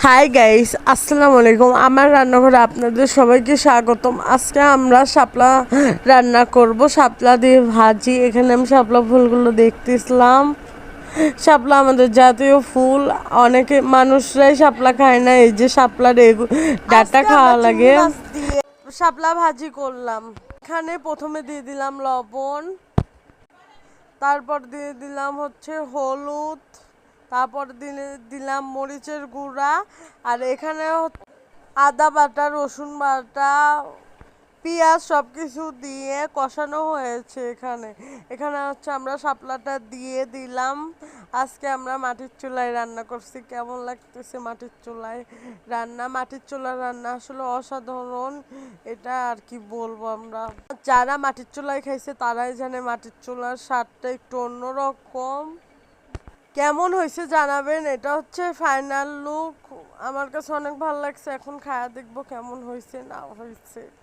Hi guys, আসসালামু আলাইকুম। আমার রান্নাঘরে আপনাদের সবাইকে স্বাগতম। আজকে আমরা শাপলা রান্না করব, শাপলা দিয়ে ভাজি। এখানে আমি শাপলা ফুলগুলো দেখতেছিলাম। শাপলা আমাদের জাতীয় ফুল। অনেকে মানুষরাই শাপলা খায় না, এই যে শাপলার ডাটা খাওয়া লাগে। শাপলা ভাজি করলাম। এখানে প্রথমে দিয়ে দিলাম লবণ, তারপর দিয়ে দিলাম হচ্ছে হলুদ, তারপর দিলাম মরিচের গুঁড়া, আর এখানে আদা বাটা, রসুন বাটা, পেঁয়াজ সব কিছু দিয়ে কষানো হয়েছে। এখানে এখানে হচ্ছে আমরা শাপলাটা দিয়ে দিলাম। আজকে আমরা মাটির চুলায় রান্না করছি। কেমন লাগতেছে মাটির চুলায় রান্না? মাটির চুলার রান্না আসলে অসাধারণ। এটা আর কি বলবো, আমরা যারা মাটির চুলায় খাইছে তারাই জানে মাটির চুলার স্বাদটা একটু অন্যরকম। কেমন হয়েছে জানাবেন। এটা হচ্ছে ফাইনাল লুক। আমার কাছে অনেক ভালো লাগছে। এখন খায়া দেখবো কেমন হয়েছে না হয়েছে।